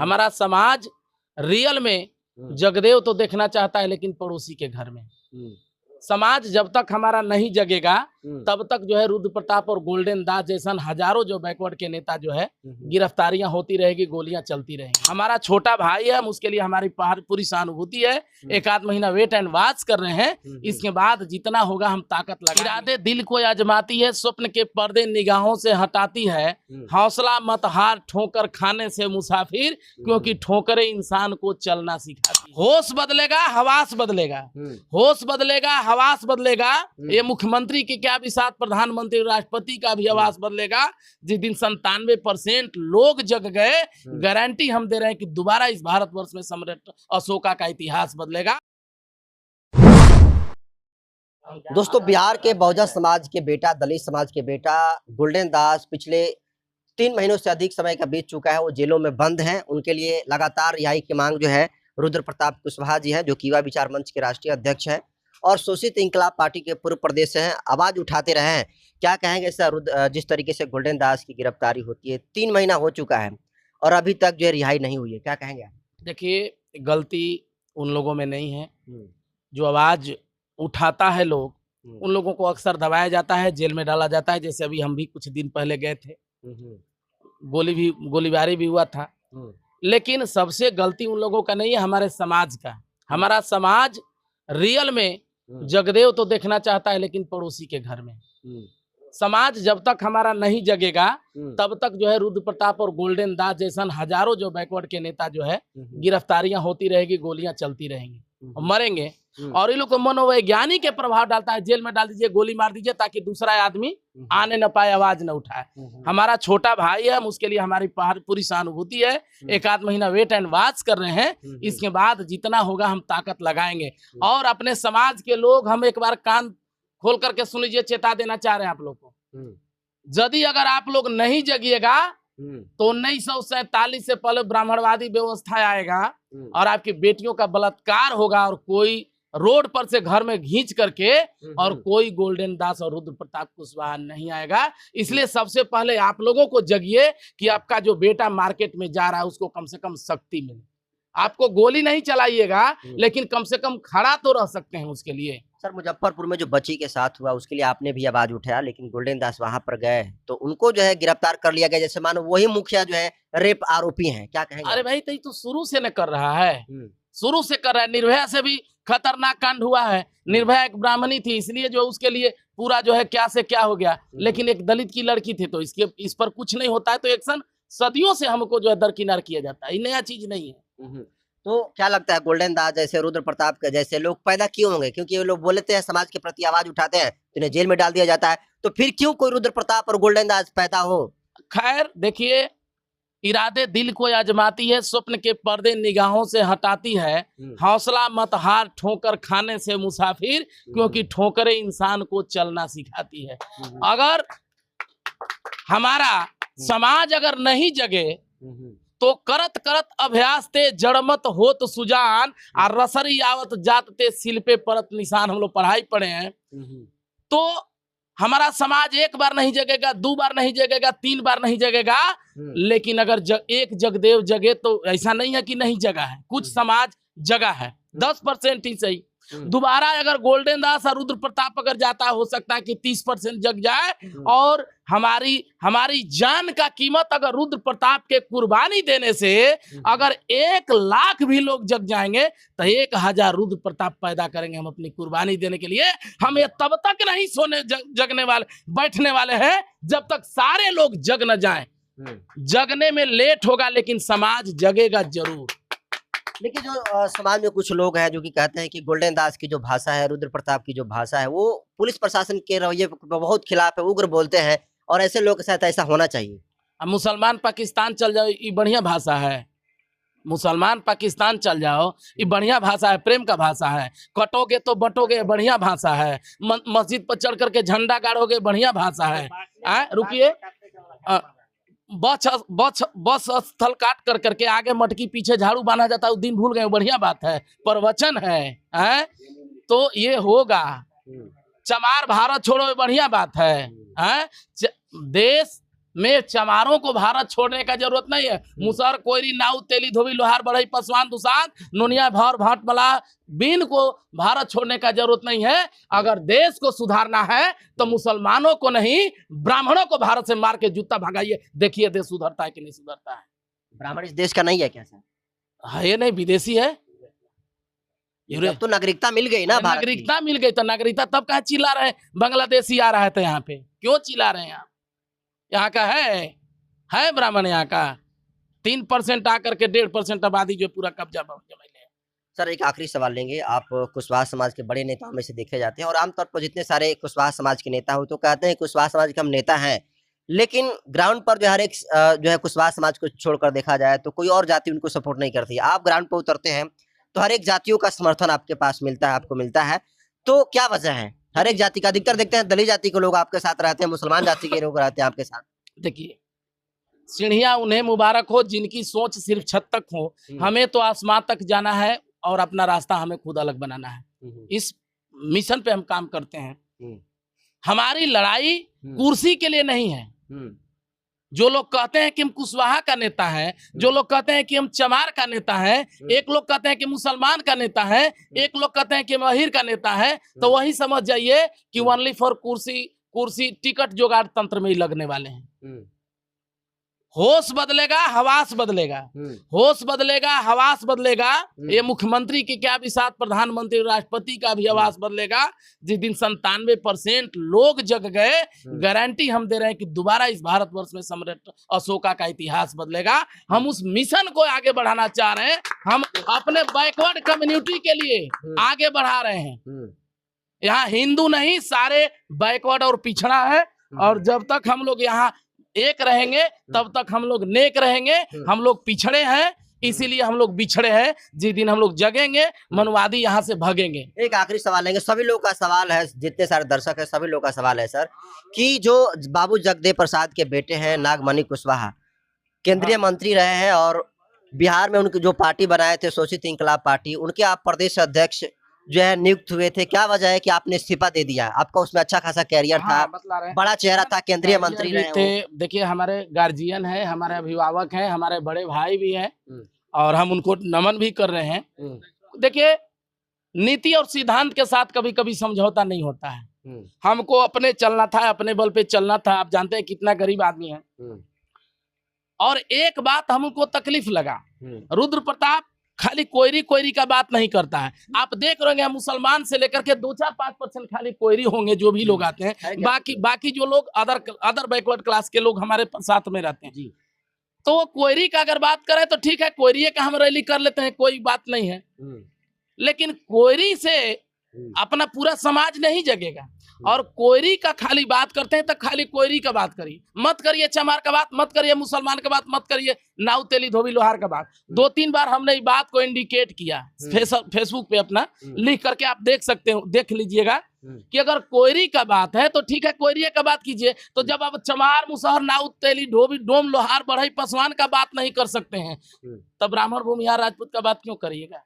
हमारा समाज रियल में जगदेव तो देखना चाहता है, लेकिन पड़ोसी के घर में। समाज जब तक हमारा नहीं जगेगा तब तक जो है रुद्र प्रताप और गोल्डन दास जैसा हजारों जो बैकवर्ड के नेता जो है गिरफ्तारियां होती रहेगी, गोलियां चलती रहेंगी। हमारा छोटा भाई है, हम उसके लिए हमारी पूरी सहानुभूति है। एक आध महीना वेट एंड वॉच कर रहे हैं, इसके बाद जितना होगा हम ताकत लगा। इरादे दिल को आजमाती है, स्वप्न के पर्दे निगाहों से हटाती है। हौसला मत हार, ठोकर खाने से मुसाफिर, क्योंकि ठोकरें इंसान को चलना सिखाती है। होश बदलेगा, हवास बदलेगा। होश बदलेगा, हवास बदलेगा। ये मुख्यमंत्री की क्या साथ प्रधानमंत्री राष्ट्रपति का भी आवास बदलेगा। जिस दिन 97% लोग जग गए, गारंटी हम दे रहे हैं कि दोबारा इस भारतवर्ष में सम्राट अशोका का इतिहास बदलेगा। दोस्तों, बिहार के बहुजन समाज के बेटा, दलित समाज के बेटा गोल्डन दास पिछले 3 महीनों से अधिक समय का बीत चुका है, वो जेलों में बंद हैं। उनके लिए लगातार रिहाई की मांग जो है रुद्र प्रताप कुशवाहा जी हैं, जो कि युवा विचार मंच के राष्ट्रीय अध्यक्ष हैं और शोषित इंकलाब पार्टी के पूर्व प्रदेश हैं, आवाज उठाते रहे हैं। क्या कहेंगे सर, जिस तरीके से गोल्डन दास की गिरफ्तारी होती है, 3 महीना हो चुका है और अभी तक जो है रिहाई नहीं हुई है, क्या कहेंगे आप? देखिए, गलती उन लोगों में नहीं है जो आवाज उठाता है। लोग उन लोगों को अक्सर दबाया जाता है, जेल में डाला जाता है। जैसे अभी हम भी कुछ दिन पहले गए थे, गोलीबारी भी हुआ था। लेकिन सबसे गलती उन लोगों का नहीं है, हमारे समाज का। हमारा समाज रियल में जगदेव तो देखना चाहता है, लेकिन पड़ोसी के घर में। समाज जब तक हमारा नहीं जगेगा तब तक जो है रुद्र प्रताप और गोल्डन दास जैसा हजारों जो बैकवर्ड के नेता जो है गिरफ्तारियां होती रहेगी, गोलियां चलती रहेंगी, मरेंगे। और ये लोग को मनोवैज्ञानिक के प्रभाव डालता है, जेल में डाल दीजिए, गोली मार दीजिए, ताकि दूसरा आदमी आने न पाए, आवाज न उठाए। हमारा छोटा भाई है, हम उसके लिए हमारी पूरी सहानुभूति है। एक आध महीना वेट एंड वॉच कर रहे हैं, इसके बाद जितना होगा हम ताकत लगाएंगे। और अपने समाज के लोग, हम एक बार कान खोल करके सुन लीजिए, चेता देना चाह रहे हैं आप लोग को। यदि अगर आप लोग नहीं जगिएगा तो 1947 से पहले ब्राह्मणवादी व्यवस्था आएगा और आपकी बेटियों का बलात्कार होगा, और कोई रोड पर से घर में घींच करके, और कोई गोल्डन दास और रुद्र प्रताप कुशवाहा नहीं आएगा। इसलिए सबसे पहले आप लोगों को जगिए कि आपका जो बेटा मार्केट में जा रहा है उसको कम से कम शक्ति मिले। आपको गोली नहीं चलाइएगा, लेकिन कम से कम खड़ा तो रह सकते हैं उसके लिए। सर, मुजफ्फरपुर में जो बच्ची के साथ हुआ उसके लिए आपने भी आवाज उठाया, लेकिन गोल्डन दास वहां पर गए तो उनको जो है गिरफ्तार कर लिया गया, जैसे मानो वही मुखिया जो है रेप आरोपी हैं। क्या कहेंगे? अरे भाई, तो शुरू से न कर रहा है, शुरू से कर रहा है। निर्भया से भी खतरनाक कांड हुआ है। निर्भया एक ब्राह्मणी थी, इसलिए जो उसके लिए पूरा जो है क्या से क्या हो गया, लेकिन एक दलित की लड़की थी, तो इस पर कुछ नहीं होता है। तो एक्शन सदियों से हमको जो है दरकिनार किया जाता है, ये नया चीज नहीं है। तो क्या लगता है, गोल्डन दास जैसे, रुद्र प्रताप के जैसे लोग पैदा क्यों होंगे? क्योंकि ये लोग बोलते हैं, समाज के प्रति आवाज उठाते हैं, तो इन्हें जेल में डाल दिया जाता है। तो फिर क्यों कोई रुद्र प्रताप और गोल्डन दास पैदा हो? खैर देखिए, इरादे दिल को आजमाती है, स्वप्न के पर्दे निगाहों से हटाती है। हौसला मत हार, ठोकर खाने से मुसाफिर, क्योंकि ठोकरें इंसान को चलना सिखाती है। अगर हमारा समाज अगर नहीं जगे तो करत करत अभ्यास ते जड़मत होत सुजान, और रसरी आवत जात ते शिल्पे परत निशान। हम लोग पढ़ाई पढ़े हैं। तो हमारा समाज एक बार नहीं जगेगा, 2 बार नहीं जगेगा, 3 बार नहीं जगेगा, लेकिन अगर एक जगदेव जगे तो ऐसा नहीं है कि नहीं जगा है। कुछ समाज जगा है, 10% ही सही। दोबारा अगर गोल्डन दास और रुद्र प्रताप अगर जाता, हो सकता है कि 30% जग जाए। और हमारी जान का कीमत अगर रुद्र प्रताप के कुर्बानी देने से अगर 1 लाख भी लोग जग जाएंगे, तो 1000 रुद्र प्रताप पैदा करेंगे हम अपनी कुर्बानी देने के लिए। हम ये तब तक नहीं जगने वाले, बैठने वाले हैं जब तक सारे लोग जग न जाएं। जगने में लेट होगा, लेकिन समाज जगेगा जरूर। देखिए, जो समाज में कुछ लोग हैं जो कि कहते हैं कि गोल्डन दास की जो भाषा है, रुद्र प्रताप की जो भाषा है, वो पुलिस प्रशासन के रवैये बहुत खिलाफ है, उग्र बोलते हैं, और ऐसे लोग के साथ ऐसा होना चाहिए। अब मुसलमान पाकिस्तान चल जाओ, ये बढ़िया भाषा है। मुसलमान पाकिस्तान चल जाओ, ये बढ़िया भाषा है, प्रेम का भाषा है। कटोगे तो बटोगे, बढ़िया भाषा है। मस्जिद पर चढ़ करके झंडा गाड़ोगे, बढ़िया भाषा है। रुकिए, बस स्थल काट कर करके आगे मटकी पीछे झाड़ू बांधा जाता है, दिन भूल गए, बढ़िया बात है। प्रवचन है तो ये होगा। चमार भारत छोड़ो, बढ़िया बात है। देश में चमारों को भारत छोड़ने का जरूरत नहीं है। मुसहर, कोयरी, नाऊ, तेली, धोबी, लोहार, बढ़ई, पासवान, दुसान, नोनिया, भौर, भाट, मला, बीन को भारत छोड़ने का जरूरत नहीं है। अगर देश को सुधारना है तो मुसलमानों को नहीं, ब्राह्मणों को भारत से मार के जूता भगाइए, देखिए देश सुधरता है कि नहीं सुधरता है। ब्राह्मण इस देश का नहीं है क्या सर? हाँ, ये नहीं, विदेशी है। अब तो नागरिकता मिल गई ना, भारत की। नागरिकता मिल गई तो नागरिकता तब कहाँ चिल्ला रहे हैं बांग्लादेशी आ रहा है तो यहाँ पे क्यों चिल्ला रहे हैं आप? यहाँ का है ब्राह्मण, यहाँ का 3% आकर के 1.5% आबादी जो पूरा कब्जा जमाई ले। सर एक आखिरी सवाल लेंगे। आप कुशवाहा समाज के बड़े नेताओं में से देखे जाते हैं और आमतौर पर जितने सारे कुशवाहा समाज के नेता हो तो कहते हैं कुशवाहा समाज के हम नेता हैं, लेकिन ग्राउंड पर जो हर एक जो है कुशवाहा समाज को छोड़कर देखा जाए तो कोई और जाति उनको सपोर्ट नहीं करती। आप ग्राउंड पर उतरते हैं तो हर एक जातियों का समर्थन आपके पास मिलता है, आपको मिलता है, तो क्या वजह है? हर एक जाति का, अधिकतर देखते हैं दलित जाति के लोग आपके साथ रहते हैं, मुसलमान जाति के लोग रहते हैं आपके साथ। देखिए, सीढ़ियां उन्हें मुबारक हो जिनकी सोच सिर्फ छत तक हो, हमें तो आसमान तक जाना है और अपना रास्ता हमें खुद अलग बनाना है। इस मिशन पे हम काम करते हैं। हमारी लड़ाई कुर्सी के लिए नहीं है। जो लोग कहते हैं कि हम कुशवाहा का नेता है, जो लोग कहते हैं कि हम चमार का नेता है, एक लोग कहते हैं कि मुसलमान का नेता है, एक लोग कहते हैं कि महिर का नेता है, तो वही समझ जाइए कि ओनली फॉर कुर्सी टिकट जुगाड़ तंत्र में ही लगने वाले हैं। होश बदलेगा, हवास बदलेगा, होश बदलेगा, हवास बदलेगा। ये मुख्यमंत्री की क्या विसात, प्रधानमंत्री, राष्ट्रपति का भी हवास बदलेगा। जिस दिन 97% लोग जग गए, गारंटी हम दे रहे हैं कि दोबारा इस भारतवर्ष में सम्राट अशोका का इतिहास बदलेगा। हम उस मिशन को आगे बढ़ाना चाह रहे हैं। हम अपने बैकवर्ड कम्युनिटी के लिए आगे बढ़ा रहे हैं। यहाँ हिंदू नहीं, सारे बैकवर्ड और पिछड़ा है। और जब तक हम लोग यहाँ एक रहेंगे तब तक हम लोग नेक रहेंगे। हम लोग पिछड़े हैं, इसीलिए हम लोग बिछड़े हैं। जिस दिन हम लोग जगेंगे, मनवादी यहाँ से भागेंगे। एक आखिरी सवाल लेंगे, सभी लोगों का सवाल है, जितने सारे दर्शक है सभी लोगों का सवाल है सर, कि जो बाबू जगदेव प्रसाद के बेटे हैं नागमणि कुशवाहा, केंद्रीय मंत्री रहे हैं और बिहार में उनकी जो पार्टी बनाए थे शोषित इंकलाब पार्टी, उनके आप प्रदेश अध्यक्ष जो है नियुक्त हुए थे। क्या वजह है कि आपने इस्तीफा दे दिया? आपका उसमें अच्छा खासा कैरियर था, बड़ा चेहरा था, केंद्रीय मंत्री रहे थे। देखिए, हमारे गार्जियन है, हमारे अभिभावक हैं, हमारे बड़े भाई भी हैं और हम उनको नमन भी कर रहे हैं। देखिए, नीति और सिद्धांत के साथ कभी कभी समझौता नहीं होता है। हमको अपने चलना था, अपने बल पे चलना था। आप जानते हैं कितना गरीब आदमी है। और एक बात हमको तकलीफ लगा, रुद्र प्रताप खाली कोयरी का बात नहीं करता है। आप देख रहे हैं मुसलमान से लेकर के 2-4-5% खाली कोयरी होंगे जो भी लोग आते हैं। बाकी जो लोग अदर बैकवर्ड क्लास के लोग हमारे साथ में रहते हैं। तो कोयरी का अगर बात करें तो ठीक है, कोयरी का हम रैली कर लेते हैं, कोई बात नहीं है। लेकिन कोयरी से अपना पूरा समाज नहीं जगेगा। और कोयरी का खाली बात करते हैं तो खाली कोयरी का बात करिए, मत करिए चमार का बात, मत करिए मुसलमान का बात, मत करिए नाऊ, तेली, धोबी, लोहार का बात। 2-3 बार हमने इस बात को इंडिकेट किया फेसबुक पे अपना लिख करके, आप देख सकते हो, देख लीजिएगा कि अगर कोयरी का बात है तो ठीक है, कोयरी का बात कीजिए। तो जब आप चमार, मुसहर, नाऊ, तेली, धोबी, डोम, लोहार, बढ़ई, पासवान का बात नहीं कर सकते हैं, तब ब्राह्मण, भूमिहार, राजपूत का बात क्यों करिएगा?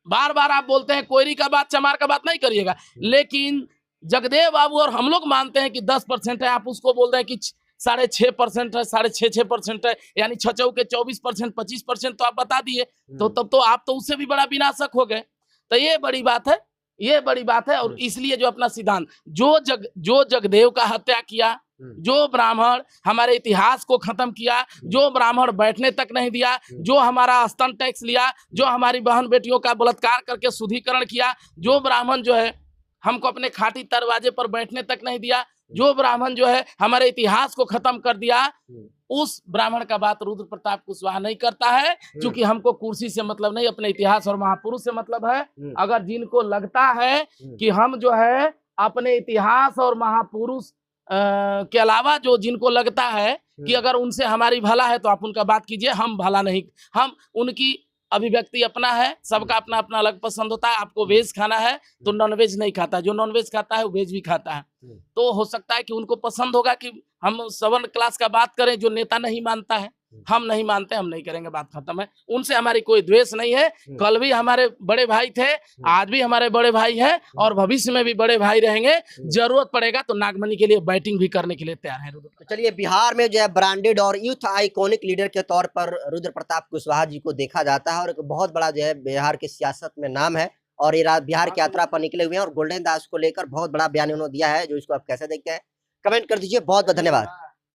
बार बार आप बोलते हैं कोयरी का बात, चमार का बात नहीं करिएगा। लेकिन जगदेव बाबू और हम लोग मानते हैं कि 10% है, आप उसको बोल रहे हैं कि 6.5% है, 6.5% है, यानी 6 के 24%, 25% तो आप बता दिए। तो तब तो आप तो उससे भी बड़ा विनाशक हो गए। तो ये बड़ी बात है, ये बड़ी बात है। और इसलिए जो अपना सिद्धांत, जो जगदेव का हत्या किया, जो ब्राह्मण हमारे इतिहास को खत्म किया, जो ब्राह्मण बैठने तक नहीं दिया, जो हमारा स्तन टैक्स लिया, जो हमारी बहन बेटियों का बलात्कार करके शुद्धिकरण किया, जो ब्राह्मण जो है हमको अपने खाटी दरवाजे पर बैठने तक नहीं दिया, जो ब्राह्मण जो है हमारे इतिहास को खत्म कर दिया, उस ब्राह्मण का बात रुद्र प्रताप कुशवाहा नहीं करता है। क्योंकि हमको कुर्सी से मतलब नहीं, अपने इतिहास और महापुरुष से मतलब है। अगर जिनको लगता है कि हम जो है अपने इतिहास और महापुरुष के अलावा जो जिनको लगता है कि अगर उनसे हमारी भला है तो आप उनका बात कीजिए, हम भला नहीं। हम उनकी अभिव्यक्ति अपना है, सबका अपना अपना अलग पसंद होता है। आपको वेज खाना है तो नॉनवेज नहीं खाता, जो नॉनवेज खाता है वो वेज भी खाता है। तो हो सकता है कि उनको पसंद होगा कि हम सवर्ण क्लास का बात करें, जो नेता नहीं मानता है। हम नहीं मानते, हम नहीं करेंगे, बात खत्म है। उनसे हमारी कोई द्वेष नहीं है। कल भी हमारे बड़े भाई थे, आज भी हमारे बड़े भाई हैं और भविष्य में भी बड़े भाई रहेंगे। जरूरत पड़ेगा तो नागमणि के लिए बैटिंग भी करने के लिए तैयार है। तो चलिए, बिहार में जो है ब्रांडेड और यूथ आइकॉनिक लीडर के तौर पर रुद्र प्रताप कुशवाहा जी को देखा जाता है और एक बहुत बड़ा जो है बिहार की सियासत में नाम है और ये बिहार की यात्रा पर निकले हुए हैं और गोल्डन दास को लेकर बहुत बड़ा बयान उन्होंने दिया है, जो इसको आप कैसे देखते हैं कमेंट कर दीजिए। बहुत बहुत धन्यवाद।